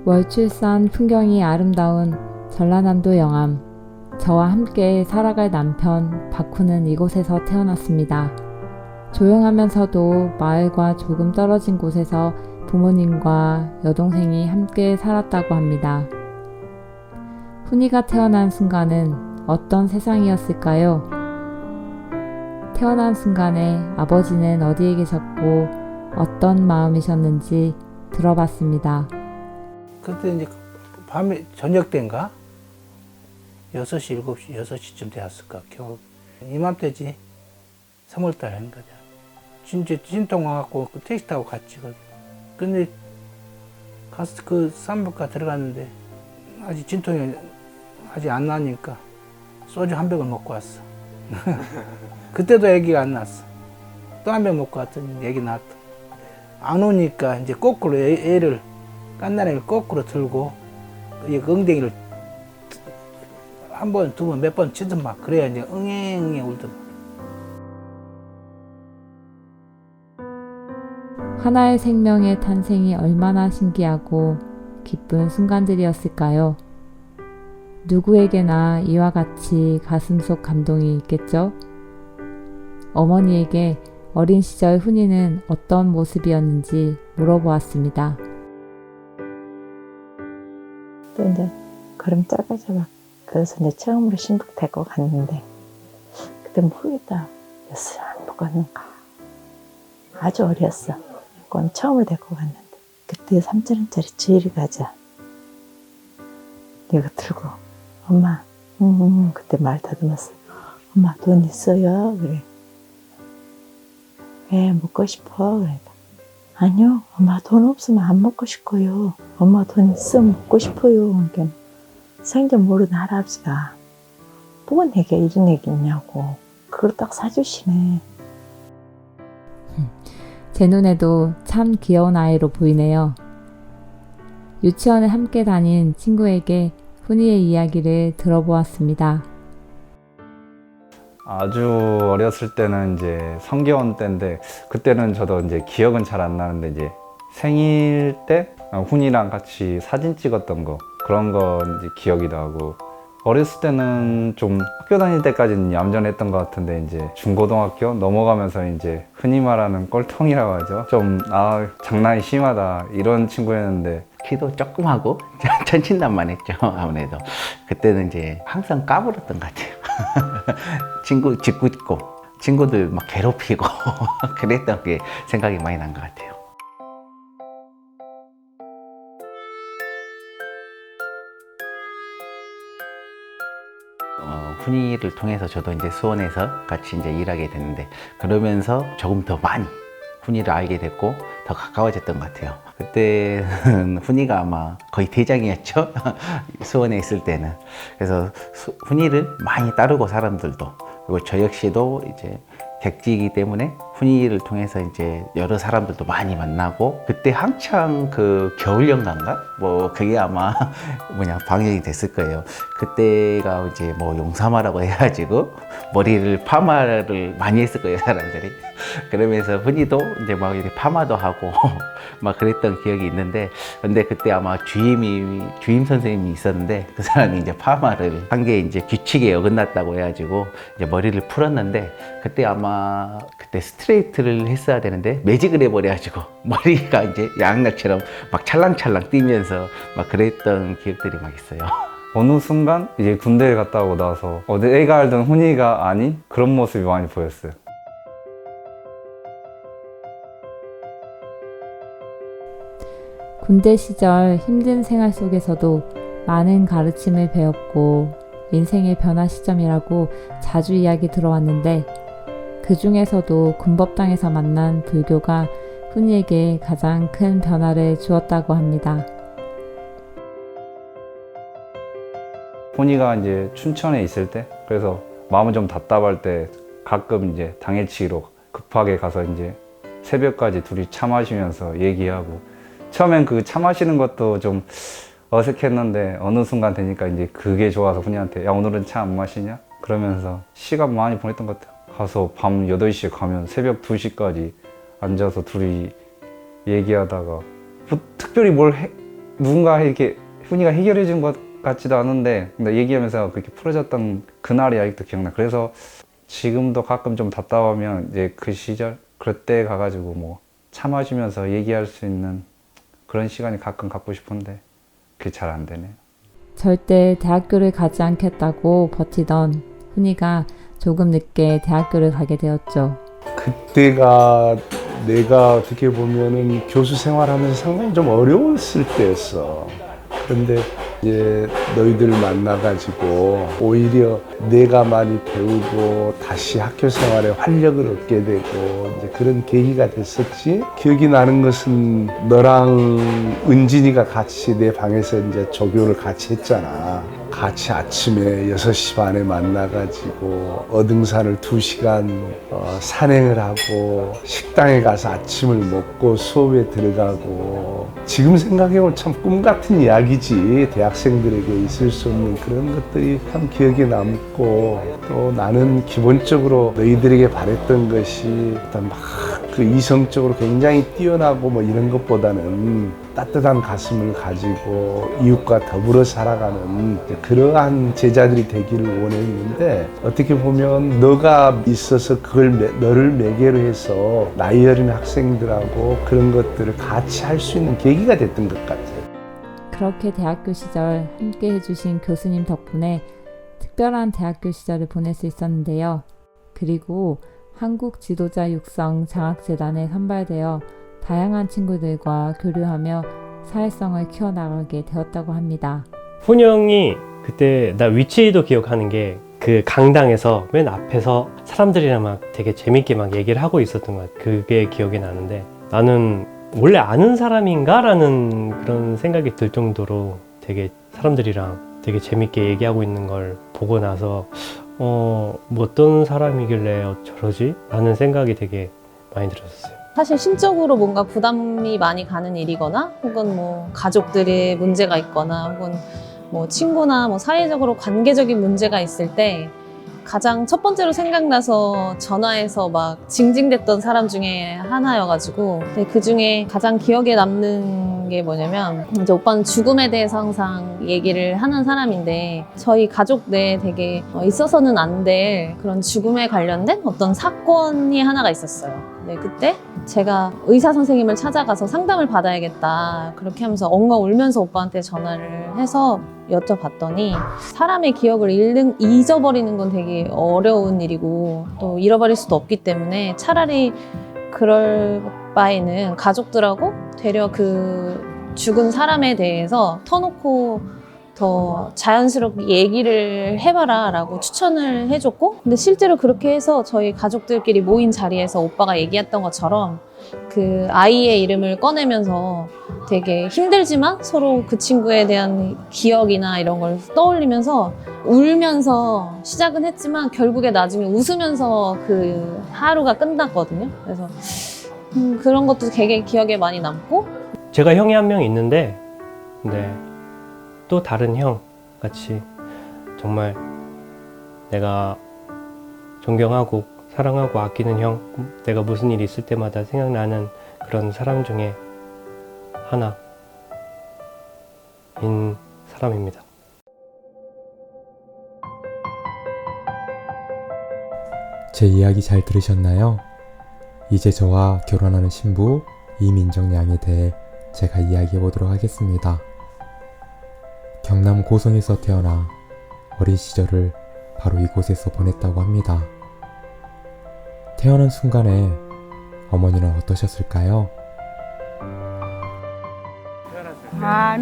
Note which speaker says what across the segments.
Speaker 1: 월출산 풍경이 아름다운 전라남도 영암. 저와 함께 살아갈 남편 박후는 이곳에서 태어났습니다. 조용하면서도 마을과 조금 떨어진 곳에서 부모님과 여동생이 함께 살았다고 합니다. 훈이가 태어난 순간은 어떤 세상이었을까요? 태어난 순간에 아버지는 어디에 계셨고 어떤 마음이셨는지 들어봤습니다.
Speaker 2: 그때 이제 밤에 저녁 때인가? 6시, 7시, 6시쯤 되었을까? 겨울 이맘때지. 3월달 아닌가? 진짜 진통 와갖고 그 택시 타고 갔지. 근데 가서 그 쌈밥가 들어갔는데 아직 진통이 아직 안 나니까 소주 한 병을 먹고 왔어. 그때도 애기가 안 났어. 또 한 병 먹고 왔더니 애기 낳았다. 안 오니까 이제 거꾸로 애를 깐나래를 거꾸로 들고 이 엉덩이를 한 번, 두 번, 몇 번 치든 막 그래야 이제 응애응애 울더만.
Speaker 1: 하나의 생명의 탄생이 얼마나 신기하고 기쁜 순간들이었을까요? 누구에게나 이와 같이 가슴속 감동이 있겠죠? 어머니에게 어린 시절 훈이는 어떤 모습이었는지 물어보았습니다.
Speaker 3: 또 이제 걸음 짧아져봐. 그래서 이제 처음으로 신북 데리고 갔는데 그때 모르겠다. 몇 살 먹었는가. 아주 어렸어. 그건 처음으로 데리고 갔는데 그때 3,000원짜리 지혜리 과자 이거 들고 엄마 그때 말 다듬었어. 엄마 돈 있어요? 그래. 왜 먹고 싶어? 그러니까 아니요 엄마 돈 없으면 안 먹고 싶어요. 엄마 돈 있으면 먹고 싶어요. 그러니까 생전 모르는 할아버지가 뭐가 내게 이런 얘기 있냐고 그걸 딱 사주시네.
Speaker 1: 제 눈에도 참 귀여운 아이로 보이네요. 유치원에 함께 다닌 친구에게 훈이의 이야기를 들어보았습니다.
Speaker 4: 아주 어렸을 때는 이제 성기원 때인데 그때는 저도 이제 기억은 잘 안 나는데 이제 생일 때 훈이랑 같이 사진 찍었던 거 그런 거 이제 기억이 나고 어렸을 때는 좀 학교 다닐 때까지는 얌전했던 것 같은데 이제 중고등학교 넘어가면서 이제 흔히 말하는 꼴통이라고 하죠. 좀 장난이 심하다 이런 친구였는데
Speaker 5: 키도 조그마하고 천진난만했죠. 아무래도 그때는 이제 항상 까불었던 것 같아요. 친구 짓궂고 친구들 막 괴롭히고 그랬던 게 생각이 많이 난 것 같아요. 훈이를 통해서 저도 이제 수원에서 같이 이제 일하게 됐는데 그러면서 조금 더 많이 훈이를 알게 됐고 더 가까워졌던 것 같아요. 그때는 훈이가 아마 거의 대장이었죠. 수원에 있을 때는. 그래서 훈이를 많이 따르고 사람들도 그리고 저 역시도 이제 객지이기 때문에 훈이를 통해서 이제 여러 사람들도 많이 만나고 그때 한창 그 겨울연가인가? 뭐 그게 아마 방영이 됐을 거예요. 그때가 이제 뭐 용사마라고 해가지고 머리를 파마를 많이 했을 거예요, 사람들이. 그러면서 훈이도 이제 막 이렇게 파마도 하고 막 그랬던 기억이 있는데 근데 그때 아마 주임 선생님이 있었는데 그 사람이 이제 파마를 한 게 이제 규칙에 어긋났다고 해가지고 이제 머리를 풀었는데 그때 아마 그때 스트레이트를 했어야 되는데 매직을 해버려가지고 머리가 이제 양락처럼 막 찰랑찰랑 뛰면서 막 그랬던 기억들이 막 있어요.
Speaker 4: 어느 순간 이제 군대에 갔다 오고 나서 내가 알던 훈이가 아닌 그런 모습이 많이 보였어요.
Speaker 1: 군대 시절 힘든 생활 속에서도 많은 가르침을 배웠고 인생의 변화 시점이라고 자주 이야기 들어왔는데 그 중에서도 군법당에서 만난 불교가 훈이에게 가장 큰 변화를 주었다고 합니다.
Speaker 4: 훈이가 이제 춘천에 있을 때 그래서 마음은 좀 답답할 때 가끔 이제 당일치기로 급하게 가서 이제 새벽까지 둘이 차 마시면서 얘기하고 처음엔 그 차 마시는 것도 좀 어색했는데 어느 순간 되니까 이제 그게 좋아서 훈이한테 야 오늘은 차 안 마시냐? 그러면서 시간 많이 보냈던 것 같아요. 가서 밤 8시에 가면 새벽 2시까지 앉아서 둘이 얘기하다가 뭐 특별히 뭘 누군가 이렇게 훈이가 해결해 준 것 같지도 않은데 근데 얘기하면서 그렇게 풀어졌던 그날이 아직도 기억나. 그래서 지금도 가끔 좀 답답하면 이제 그 시절 그때 가가지고 뭐 차 마시면서 얘기할 수 있는 그런 시간이 가끔 갖고 싶은데 그게 잘 안 되네요.
Speaker 1: 절대 대학교를 가지 않겠다고 버티던 훈이가 조금 늦게 대학교를 가게 되었죠.
Speaker 6: 그때가 내가 어떻게 보면은 교수 생활하면서 상당히 좀 어려웠을 때였어. 그런데 이제 너희들 만나가지고 오히려 내가 많이 배우고 다시 학교 생활에 활력을 얻게 되고 이제 그런 계기가 됐었지. 기억이 나는 것은 너랑 은진이가 같이 내 방에서 이제 조교를 같이 했잖아. 같이 아침에 6시 반에 만나가지고 어등산을 2시간 산행을 하고 식당에 가서 아침을 먹고 수업에 들어가고 지금 생각해보면 참 꿈 같은 이야기지. 대학생들에게 있을 수 없는 그런 것들이 참 기억에 남고 또 나는 기본적으로 너희들에게 바랬던 것이 어떤 막 그 이성적으로 굉장히 뛰어나고 뭐 이런 것보다는 따뜻한 가슴을 가지고 이웃과 더불어 살아가는 그러한 제자들이 되기를 원했는데 어떻게 보면 너가 있어서 너를 매개로 해서 나이 어린 학생들하고 그런 것들을 같이 할 수 있는 계기가 됐던 것 같아요.
Speaker 1: 그렇게 대학교 시절 함께 해주신 교수님 덕분에 특별한 대학교 시절을 보낼 수 있었는데요. 그리고 한국 지도자 육성 장학재단에 선발되어 다양한 친구들과 교류하며 사회성을 키워나가게 되었다고 합니다.
Speaker 7: 훈이 형이 그때 나 위치도 기억하는 게 그 강당에서 맨 앞에서 사람들이랑 막 되게 재밌게 막 얘기를 하고 있었던 것 같아. 그게 기억이 나는데 나는 원래 아는 사람인가? 라는 그런 생각이 들 정도로 되게 사람들이랑 되게 재밌게 얘기하고 있는 걸 보고 나서 뭐 어떤 사람이길래 저러지? 라는 생각이 되게 많이 들었어요.
Speaker 8: 사실 심적으로 뭔가 부담이 많이 가는 일이거나 혹은 뭐 가족들의 문제가 있거나 혹은 뭐 친구나 뭐 사회적으로 관계적인 문제가 있을 때 가장 첫 번째로 생각나서 전화해서 막 징징댔던 사람 중에 하나여가지고 그 중에 가장 기억에 남는 게 뭐냐면 이제 오빠는 죽음에 대해서 항상 얘기를 하는 사람인데 저희 가족 내에 되게 있어서는 안 될 그런 죽음에 관련된 어떤 사건이 하나가 있었어요. 네, 그때 제가 의사 선생님을 찾아가서 상담을 받아야겠다 그렇게 하면서 엉엉 울면서 오빠한테 전화를 해서 여쭤봤더니 사람의 기억을 잊어버리는 건 되게 어려운 일이고 또 잃어버릴 수도 없기 때문에 차라리 그럴 바에는 가족들하고 되려 그 죽은 사람에 대해서 터놓고 더 자연스럽게 얘기를 해봐라 라고 추천을 해줬고 근데 실제로 그렇게 해서 저희 가족들끼리 모인 자리에서 오빠가 얘기했던 것처럼 그 아이의 이름을 꺼내면서 되게 힘들지만 서로 그 친구에 대한 기억이나 이런 걸 떠올리면서 울면서 시작은 했지만 결국에 나중에 웃으면서 그 하루가 끝났거든요. 그래서 그런 것도 되게 기억에 많이 남고
Speaker 7: 제가 형이 한 명 있는데 네. 또 다른 형 같이 정말 내가 존경하고 사랑하고 아끼는 형, 내가 무슨 일이 있을 때마다 생각나는 그런 사람 중에 하나인 사람입니다.
Speaker 9: 제 이야기 잘 들으셨나요? 이제 저와 결혼하는 신부 이민정 양에 대해 제가 이야기해 보도록 하겠습니다. 경남 고성에서 태어나 어린 시절을 바로 이곳에서 보냈다고 합니다. 태어난 순간에 어머니는 어떠셨을까요?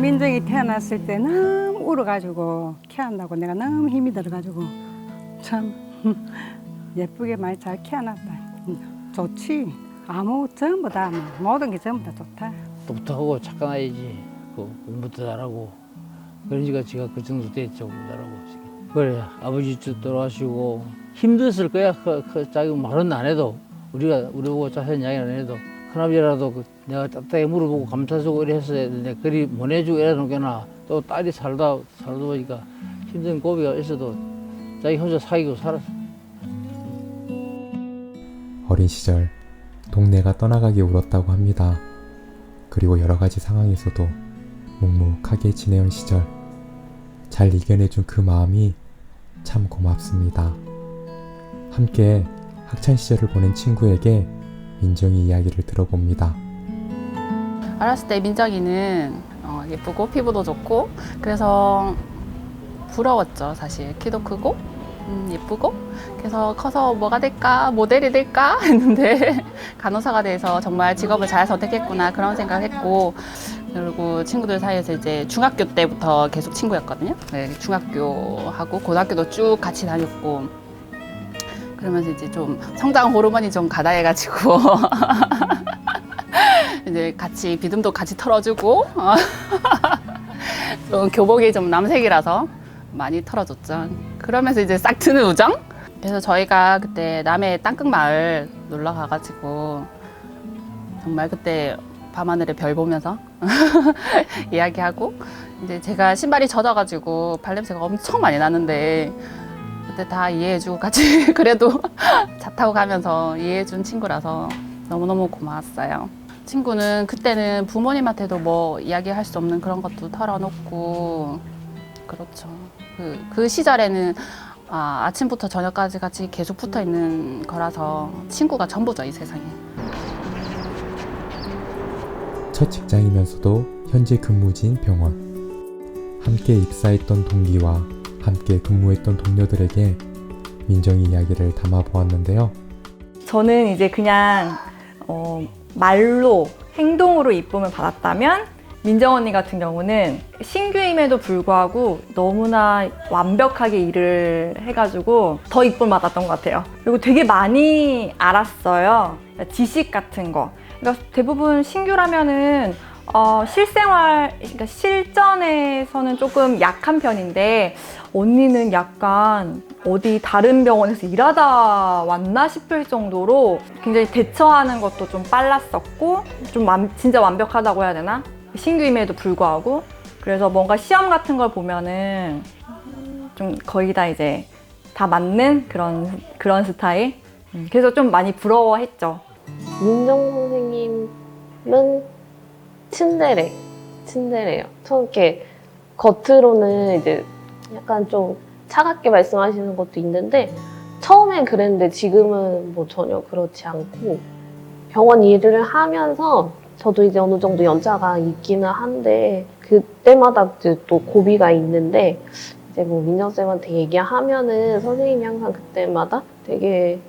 Speaker 10: 민정이 태어났을 때 너무 울어가지고 키운다고 내가 너무 힘이 들어가지고 참 예쁘게 많이 잘 키워놨다. 좋지. 전부 다 모든 게 전부 다 좋다.
Speaker 11: 똑똑하고 착한 아이지. 공부도 잘하고. 그러니까 지가 그 정도 됐죠. 잘하고. 그래 아버지도 돌아가시고 힘들었을 거야. 자기 말은 안 해도 우리 보고 자세한 이야기는 안 해도 큰아버지라도 내가 따뜻하게 물어보고 감사주고 이래 했어야 되는데 그리 보내주고 이래 놓게나 또 딸이 살다 보니까 힘든 고비가 있어도 자기 혼자 사귀고 살았어.
Speaker 9: 어린 시절 동네가 떠나가기 울었다고 합니다. 그리고 여러 가지 상황에서도 묵묵하게 지내온 시절 잘 이겨내준 그 마음이 참 고맙습니다. 함께 학창시절을 보낸 친구에게 민정이 이야기를 들어봅니다.
Speaker 12: 어렸을 때 민정이는 예쁘고 피부도 좋고 그래서 부러웠죠. 사실 키도 크고 예쁘고 그래서 커서 뭐가 될까 모델이 될까 했는데 간호사가 돼서 정말 직업을 잘 선택했구나 그런 생각했고 그리고 친구들 사이에서 이제 중학교 때부터 계속 친구였거든요. 네, 중학교하고 고등학교도 쭉 같이 다녔고 그러면서 이제 좀 성장 호르몬이 좀 가다해가지고 이제 같이 비듬도 같이 털어주고 좀 교복이 좀 남색이라서 많이 털어줬죠. 그러면서 이제 싹 트는 우정? 그래서 저희가 그때 남해 땅끝마을 놀러 가가지고 정말 그때 밤하늘에 별 보면서 이야기하고 이제 제가 신발이 젖어가지고 발냄새가 엄청 많이 나는데 그때 다 이해해주고 같이 그래도 차 타고 가면서 이해해준 친구라서 너무너무 고마웠어요. 친구는 그때는 부모님한테도 뭐 이야기할 수 없는 그런 것도 털어놓고 그렇죠. 그 시절에는 아침부터 저녁까지 같이 계속 붙어 있는 거라서 친구가 전부죠, 이 세상에.
Speaker 9: 첫 직장이면서도 현재 근무지인 병원. 함께 입사했던 동기와 함께 근무했던 동료들에게 민정이 이야기를 담아보았는데요.
Speaker 13: 저는 이제 그냥 말로 행동으로 이쁨을 받았다면 민정 언니 같은 경우는 신규임에도 불구하고 너무나 완벽하게 일을 해가지고 더 이쁨을 받았던 것 같아요. 그리고 되게 많이 알았어요. 지식 같은 거. 그러니까 대부분 신규라면은 실생활, 그러니까 실전에서는 조금 약한 편인데 언니는 약간 어디 다른 병원에서 일하다 왔나 싶을 정도로 굉장히 대처하는 것도 좀 빨랐었고 좀 진짜 완벽하다고 해야 되나? 신규임에도 불구하고 그래서 뭔가 시험 같은 걸 보면은 좀 거의 다 이제 다 맞는 그런 스타일. 그래서 좀 많이 부러워했죠.
Speaker 8: 민정 선생님은 츤데레예요. 처음 이렇게 겉으로는 이제 약간 좀 차갑게 말씀하시는 것도 있는데 처음엔 그랬는데 지금은 뭐 전혀 그렇지 않고 병원 일을 하면서 저도 이제 어느 정도 연차가 있기는 한데 그때마다 이제 또 고비가 있는데 이제 뭐 민정쌤한테 얘기하면은 선생님이 항상 그때마다 되게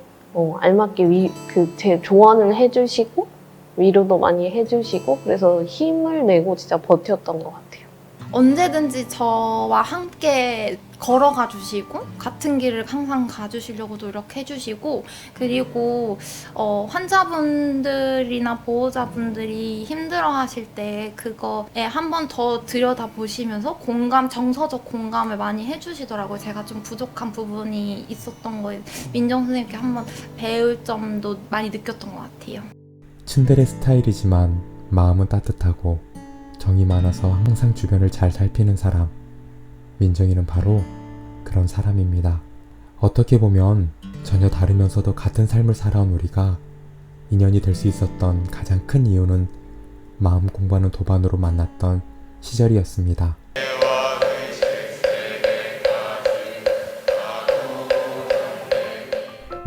Speaker 8: 알맞게 제 조언을 해주시고 위로도 많이 해주시고 그래서 힘을 내고 진짜 버텼던 것 같아요.
Speaker 14: 언제든지 저와 함께 걸어가 주시고 같은 길을 항상 가주시려고 노력해 주시고 그리고 환자분들이나 보호자분들이 힘들어 하실 때 그거에 한 번 더 들여다보시면서 정서적 공감을 많이 해주시더라고요. 제가 좀 부족한 부분이 있었던 거에 민정 선생님께 한번 배울 점도 많이 느꼈던 것 같아요.
Speaker 9: 츤데레 스타일이지만 마음은 따뜻하고 정이 많아서 항상 주변을 잘 살피는 사람. 민정이는 바로 그런 사람입니다. 어떻게 보면 전혀 다르면서도 같은 삶을 살아온 우리가 인연이 될 수 있었던 가장 큰 이유는 마음 공부하는 도반으로 만났던 시절이었습니다.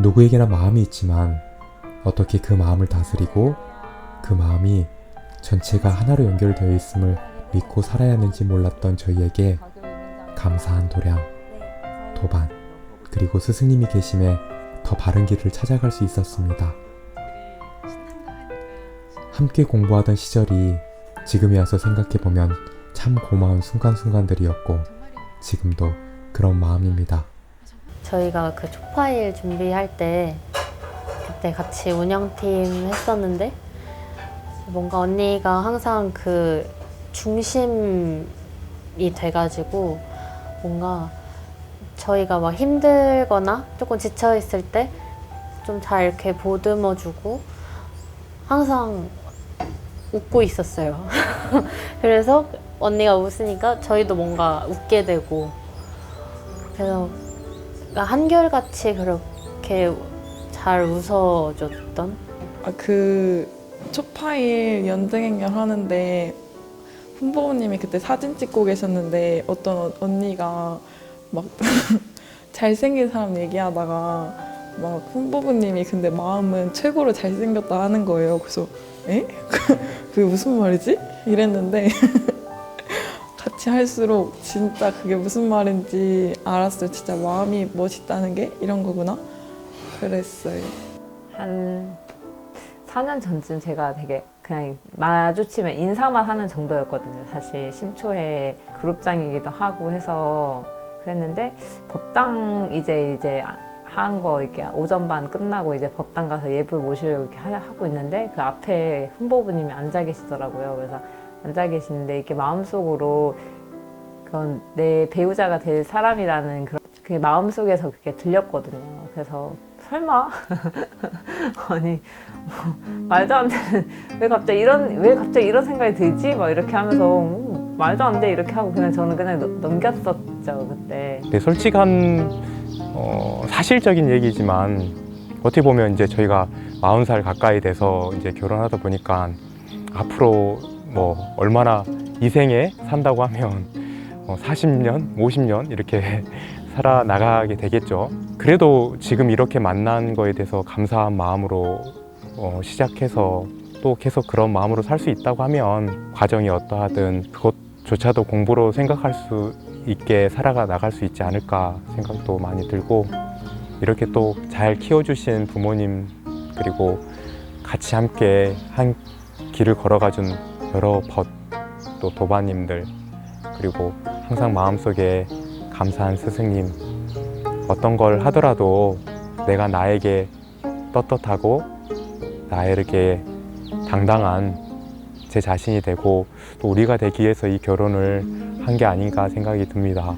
Speaker 9: 누구에게나 마음이 있지만 어떻게 그 마음을 다스리고 그 마음이 전체가 하나로 연결되어 있음을 믿고 살아야 하는지 몰랐던 저희에게 감사한 도량, 도반, 그리고 스승님이 계심에 더 바른 길을 찾아갈 수 있었습니다. 함께 공부하던 시절이 지금에 와서 생각해보면 참 고마운 순간순간들이었고 지금도 그런 마음입니다.
Speaker 15: 저희가 그 초파일 준비할 때 그때 같이 운영팀 했었는데 뭔가 언니가 항상 그 중심이 돼가지고 뭔가 저희가 막 힘들거나 조금 지쳐있을 때 좀 잘 이렇게 보듬어주고 항상 웃고 있었어요. 그래서 언니가 웃으니까 저희도 뭔가 웃게 되고 그래서 한결같이 그렇게 잘 웃어줬던
Speaker 16: 그 초파일 연등행렬 하는데 훈보님이 그때 사진 찍고 계셨는데 어떤 언니가 막 잘생긴 사람 얘기하다가 막 훈보부님이 근데 마음은 최고로 잘생겼다 하는 거예요. 그래서 에? 그게 무슨 말이지? 이랬는데 같이 할수록 진짜 그게 무슨 말인지 알았어요. 진짜 마음이 멋있다는 게 이런 거구나. 그랬어요.
Speaker 1: 한 4년 전쯤 제가 되게 그냥 마주치면 인사만 하는 정도였거든요. 사실 심초회 그룹장이기도 하고 해서 그랬는데 법당 이제 한 거 이렇게 오전반 끝나고 이제 법당 가서 예불 모시려고 이렇게 하고 있는데 그 앞에 훈보부님이 앉아 계시더라고요. 그래서 앉아 계시는데 이렇게 마음속으로 그건 내 배우자가 될 사람이라는 그게 마음속에서 그렇게 들렸거든요. 그래서 설마 아니 말도 안 되는 왜 갑자기 이런 생각이 들지? 막 이렇게 하면서 말도 안 돼 이렇게 하고 저는 그냥 넘겼었죠 그때.
Speaker 9: 네, 솔직한 사실적인 얘기지만 어떻게 보면 이제 저희가 40살 가까이 돼서 이제 결혼하다 보니까 앞으로 뭐 얼마나 이 생에 산다고 하면 40년, 50년 이렇게 살아나가게 되겠죠. 그래도 지금 이렇게 만난 거에 대해서 감사한 마음으로 시작해서 또 계속 그런 마음으로 살 수 있다고 하면 과정이 어떠하든 그것조차도 공부로 생각할 수 있게 살아가 나갈 수 있지 않을까 생각도 많이 들고 이렇게 또 잘 키워주신 부모님 그리고 같이 함께 한 길을 걸어가준 여러 또 도반님들 그리고 항상 마음속에 감사한 스승님 어떤 걸 하더라도 내가 나에게 떳떳하고 나에게 당당한 제 자신이 되고 또 우리가 되기 위해서 이 결혼을 한 게 아닌가 생각이 듭니다.